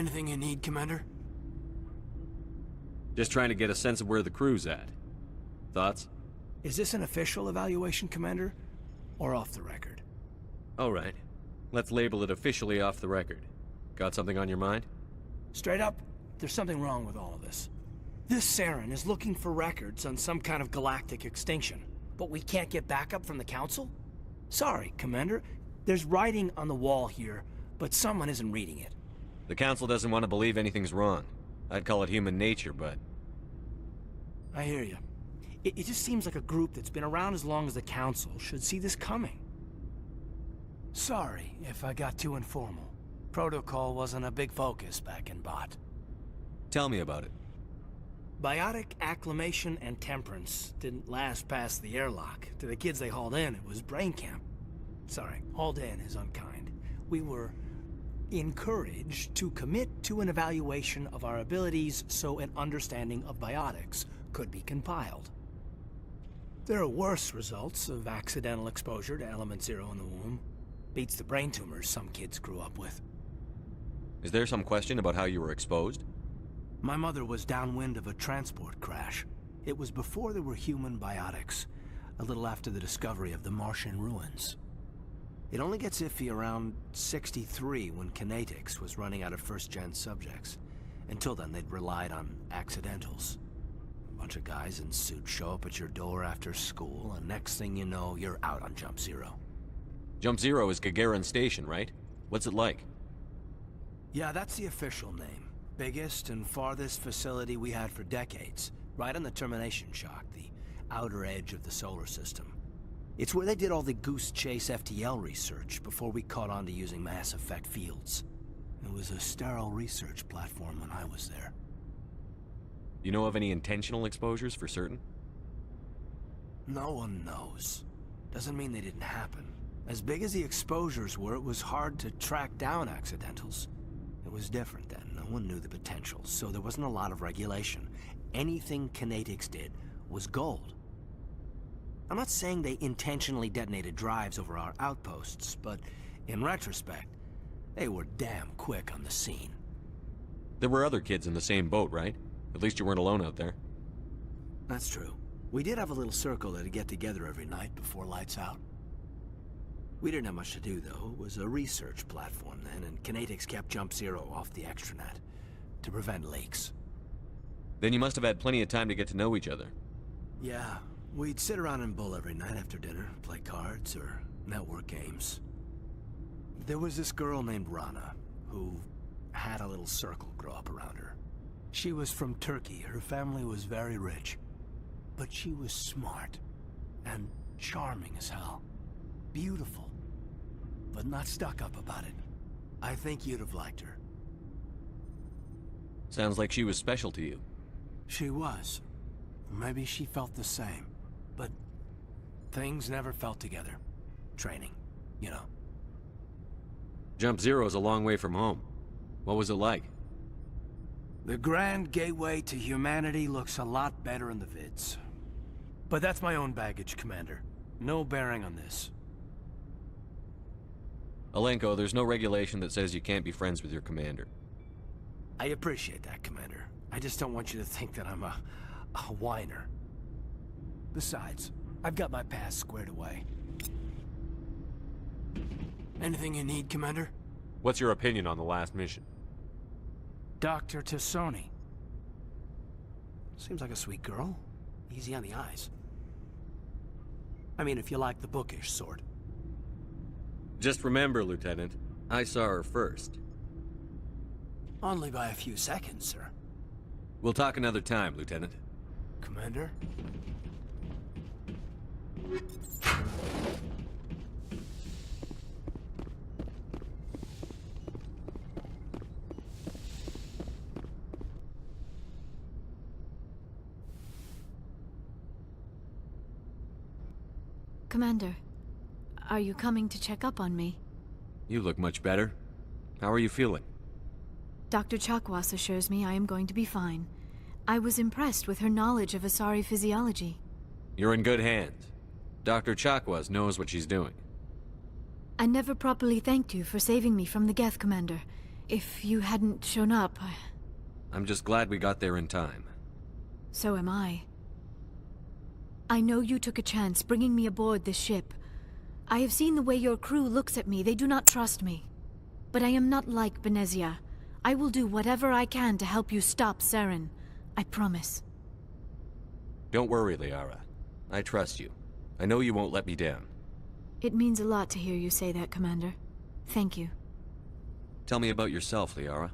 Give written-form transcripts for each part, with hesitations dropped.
Anything you need, Commander? Just trying to get a sense of where the crew's at. Thoughts? Is this an official evaluation, Commander? Or off the record? Alright. Let's label it officially off the record. Got something on your mind? Straight up, there's something wrong with all of this. This Saren is looking for records on some kind of galactic extinction. But we can't get backup from the Council? Sorry, Commander. There's writing on the wall here, but someone isn't reading it. The Council doesn't want to believe anything's wrong. I'd call it human nature, but... I hear you. It just seems like a group that's been around as long as the Council should see this coming. Sorry if I got too informal. Protocol wasn't a big focus back in Bot. Tell me about it. Biotic acclimation and temperance didn't last past the airlock. To the kids they hauled in, it was brain camp. Sorry, hauled in is unkind. We were encouraged to commit to an evaluation of our abilities so an understanding of biotics could be compiled. There are worse results of accidental exposure to Element Zero in the womb. Beats the brain tumors some kids grew up with. Is there some question about how you were exposed? My mother was downwind of a transport crash. It was before there were human biotics, a little after the discovery of the Martian ruins. It only gets iffy around 63 when Kinetics was running out of first-gen subjects. Until then, they'd relied on accidentals. A bunch of guys in suits show up at your door after school, and next thing you know, you're out on Jump Zero. Jump Zero is Gagarin Station, right? What's it like? Yeah, that's the official name. Biggest and farthest facility we had for decades. Right on the termination shock, the outer edge of the solar system. It's where they did all the Goose Chase FTL research before we caught on to using mass effect fields. It was a sterile research platform when I was there. You know of any intentional exposures for certain? No one knows. Doesn't mean they didn't happen. As big as the exposures were, it was hard to track down accidentals. It was different then. No one knew the potential, so there wasn't a lot of regulation. Anything Kinetics did was gold. I'm not saying they intentionally detonated drives over our outposts, but in retrospect, they were damn quick on the scene. There were other kids in the same boat, right? At least you weren't alone out there. That's true. We did have a little circle that'd get together every night before lights out. We didn't have much to do, though. It was a research platform then, and Kinetics kept Jump Zero off the extranet to prevent leaks. Then you must have had plenty of time to get to know each other. Yeah, we'd sit around and bull every night after dinner, play cards or network games. There was this girl named Rana, who had a little circle grow up around her. She was from Turkey. Her family was very rich. But she was smart and charming as hell. Beautiful, but not stuck up about it. I think you'd have liked her. Sounds like she was special to you. She was. Maybe she felt the same. But things never felt together. Training, you know. Jump Zero's a long way from home. What was it like? The grand gateway to humanity looks a lot better in the vids. But that's my own baggage, Commander. No bearing on this. Alenko, there's no regulation that says you can't be friends with your commander. I appreciate that, Commander. I just don't want you to think that I'm a whiner. Besides, I've got my past squared away. Anything you need, Commander? What's your opinion on the last mission? Dr. Tassoni. Seems like a sweet girl. Easy on the eyes. I mean, if you like the bookish sort. Just remember, Lieutenant, I saw her first. Only by a few seconds, sir. We'll talk another time, Lieutenant. Commander? Commander, are you coming to check up on me? You look much better. How are you feeling? Dr. Chakwas assures me I am going to be fine. I was impressed with her knowledge of Asari physiology. You're in good hands. Dr. Chakwas knows what she's doing. I never properly thanked you for saving me from the Geth, Commander. If you hadn't shown up, I'm just glad we got there in time. so am I. I know you took a chance bringing me aboard this ship. I have seen the way your crew looks at me. They do not trust me. But I am not like Benezia. I will do whatever I can to help you stop Saren. I promise. Don't worry, Liara. I trust you. I know you won't let me down. It means a lot to hear you say that, Commander. Thank you. Tell me about yourself, Liara.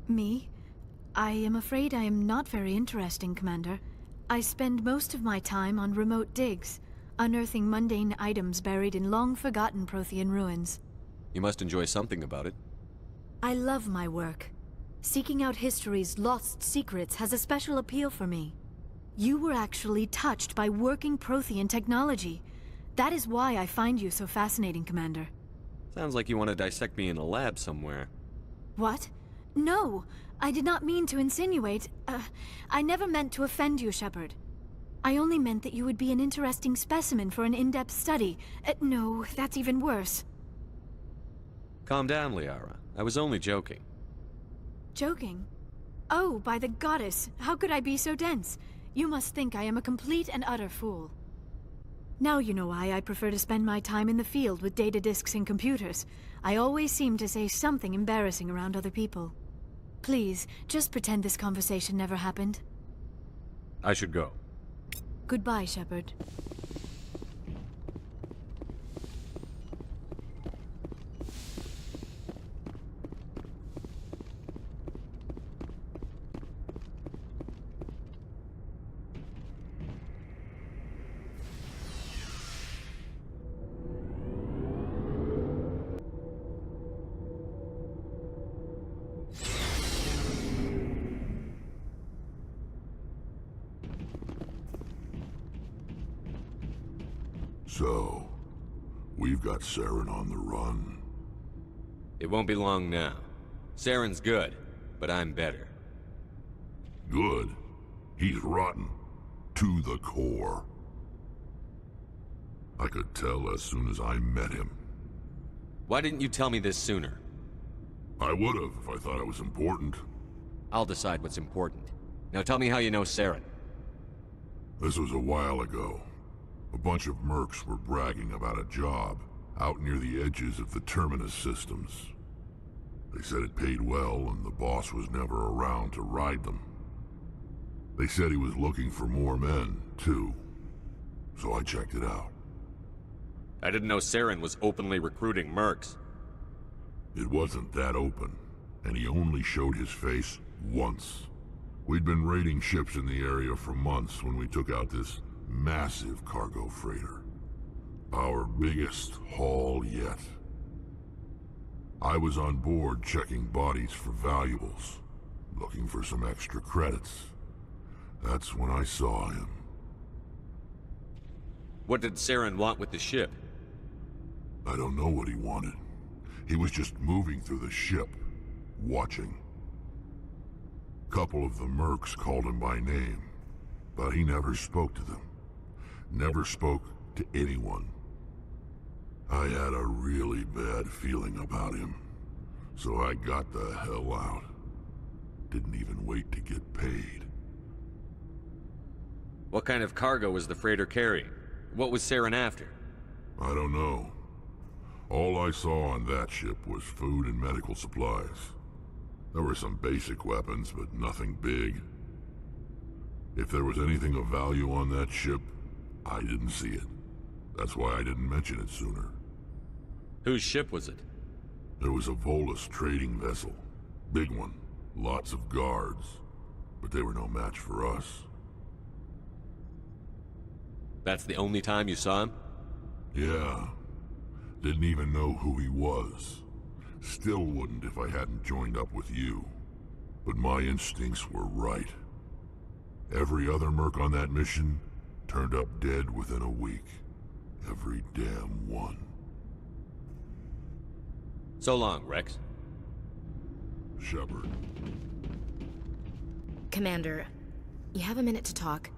Me? I am afraid I am not very interesting, Commander. I spend most of my time on remote digs, unearthing mundane items buried in long-forgotten Prothean ruins. You must enjoy something about it. I love my work. Seeking out history's lost secrets has a special appeal for me. You were actually touched by working Prothean technology. That is why I find you so fascinating, Commander. Sounds like you want to dissect me in a lab somewhere. What? No! I did not mean to insinuate. I never meant to offend you, Shepard. I only meant that you would be an interesting specimen for an in-depth study. No, that's even worse. Calm down, Liara. I was only joking. Joking? Oh, by the goddess, how could I be so dense? You must think I am a complete and utter fool. Now you know why I prefer to spend my time in the field with data disks and computers. I always seem to say something embarrassing around other people. Please, just pretend this conversation never happened. I should go. Goodbye, Shepard. So, we've got Saren on the run. It won't be long now. Saren's good, but I'm better. Good? He's rotten. To the core. I could tell as soon as I met him. Why didn't you tell me this sooner? I would've if I thought it was important. I'll decide what's important. Now tell me how you know Saren. This was a while ago. A bunch of mercs were bragging about a job out near the edges of the Terminus systems. They said it paid well and the boss was never around to ride them. They said he was looking for more men, too. So I checked it out. I didn't know Saren was openly recruiting mercs. It wasn't that open, and he only showed his face once. We'd been raiding ships in the area for months when we took out this massive cargo freighter. Our biggest haul yet. I was on board checking bodies for valuables, looking for some extra credits. That's when I saw him. What did Saren want with the ship? I don't know what he wanted. He was just moving through the ship, watching. Couple of the mercs called him by name, but he never spoke to them. Never spoke to anyone. I had a really bad feeling about him, so I got the hell out. Didn't even wait to get paid. What kind of cargo was the freighter carrying? What was Saren after? I don't know. All I saw on that ship was food and medical supplies. There were some basic weapons, but nothing big. If there was anything of value on that ship, I didn't see it. That's why I didn't mention it sooner. Whose ship was it? There was a Volus trading vessel. Big one. Lots of guards. But they were no match for us. That's the only time you saw him? Yeah. Didn't even know who he was. Still wouldn't if I hadn't joined up with you. But my instincts were right. Every other merc on that mission turned up dead within a week. Every damn one. So long, Rex. Shepard. Commander, you have a minute to talk?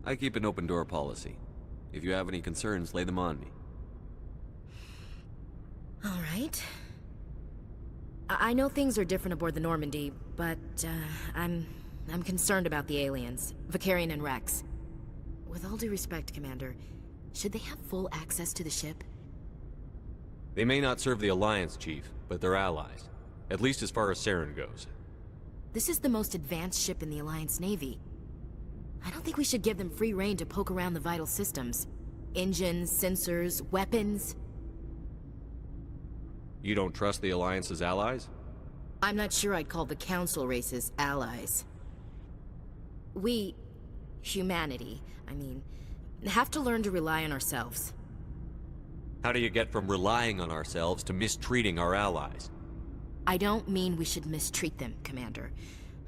I keep an open door policy. If you have any concerns, lay them on me. All right. I know things are different aboard the Normandy, but, I'm concerned about the aliens, Vicarian and Rex. With all due respect, Commander, should they have full access to the ship? They may not serve the Alliance, Chief, but they're allies. At least as far as Saren goes. This is the most advanced ship in the Alliance Navy. I don't think we should give them free rein to poke around the vital systems. Engines, sensors, weapons. You don't trust the Alliance's allies? I'm not sure I'd call the Council races allies. We, humanity, I mean, have to learn to rely on ourselves. How do you get from relying on ourselves to mistreating our allies? I don't mean we should mistreat them, Commander.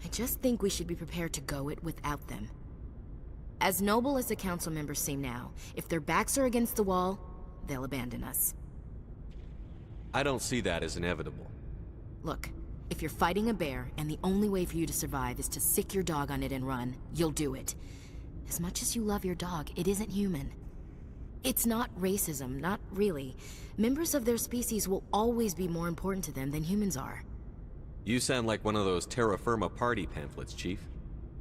I just think we should be prepared to go it without them. As noble as the Council members seem now, if their backs are against the wall, they'll abandon us. I don't see that as inevitable. Look, if you're fighting a bear and the only way for you to survive is to sick your dog on it and run, you'll do it. As much as you love your dog, it isn't human. It's not racism, not really. Members of their species will always be more important to them than humans are. You sound like one of those Terra Firma party pamphlets, Chief.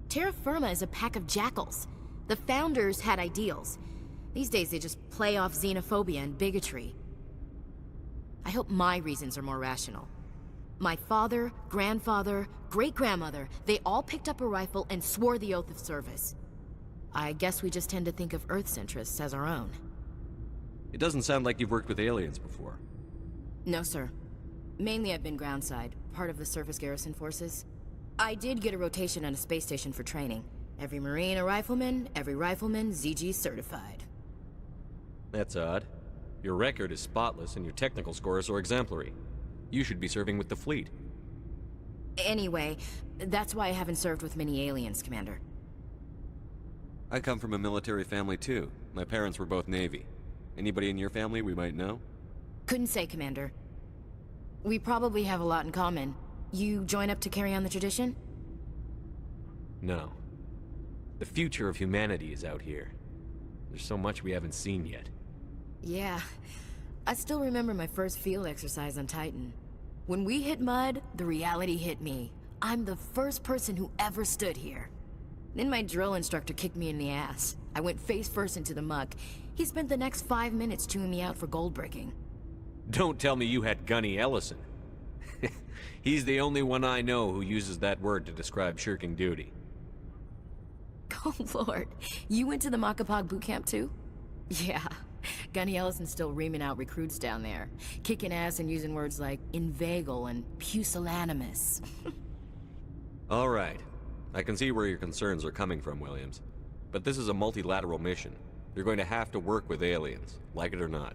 Terra Firma is a pack of jackals. The founders had ideals. These days they just play off xenophobia and bigotry. I hope my reasons are more rational. My father, grandfather, great-grandmother, they all picked up a rifle and swore the oath of service. I guess we just tend to think of Earth's interests as our own. It doesn't sound like you've worked with aliens before. No, sir. Mainly I've been groundside, part of the surface garrison forces. I did get a rotation on a space station for training. Every Marine a rifleman, every rifleman ZG certified. That's odd. Your record is spotless and your technical scores are exemplary. You should be serving with the fleet. Anyway, that's why I haven't served with many aliens, Commander. I come from a military family too. My parents were both Navy. Anybody in your family we might know? Couldn't say, Commander. We probably have a lot in common. You join up to carry on the tradition? No. The future of humanity is out here. There's so much we haven't seen yet. Yeah. I still remember my first field exercise on Titan. When we hit mud, the reality hit me. I'm the first person who ever stood here. Then my drill instructor kicked me in the ass. I went face first into the muck. He spent the next 5 minutes chewing me out for gold breaking. Don't tell me you had Gunny Ellison. He's the only one I know who uses that word to describe shirking duty. Oh lord, you went to the Makapog boot camp too? Yeah, Gunny Ellison's still reaming out recruits down there. Kicking ass and using words like inveigle and pusillanimous. All right. I can see where your concerns are coming from, Williams. But this is a multilateral mission. You're going to have to work with aliens, like it or not.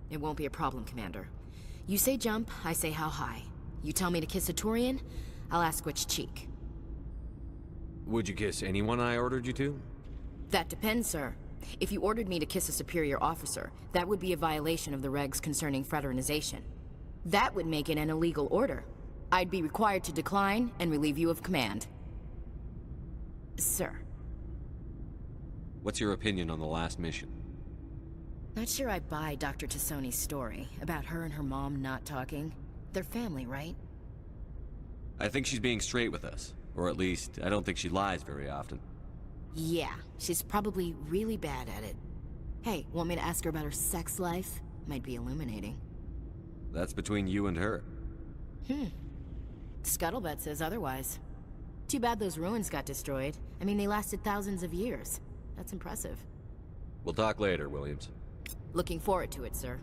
It won't be a problem, Commander. You say jump, I say how high. You tell me to kiss a Turian, I'll ask which cheek. Would you kiss anyone I ordered you to? That depends, sir. If you ordered me to kiss a superior officer, that would be a violation of the regs concerning fraternization. That would make it an illegal order. I'd be required to decline and relieve you of command. Sir. What's your opinion on the last mission? Not sure I buy Dr. Tassoni's story about her and her mom not talking. They're family, right? I think she's being straight with us. Or at least, I don't think she lies very often. Yeah, she's probably really bad at it. Hey, want me to ask her about her sex life? Might be illuminating. That's between you and her. Scuttlebutt says otherwise. Too bad those ruins got destroyed. I mean, they lasted thousands of years. That's impressive. We'll talk later, Williams. Looking forward to it, sir.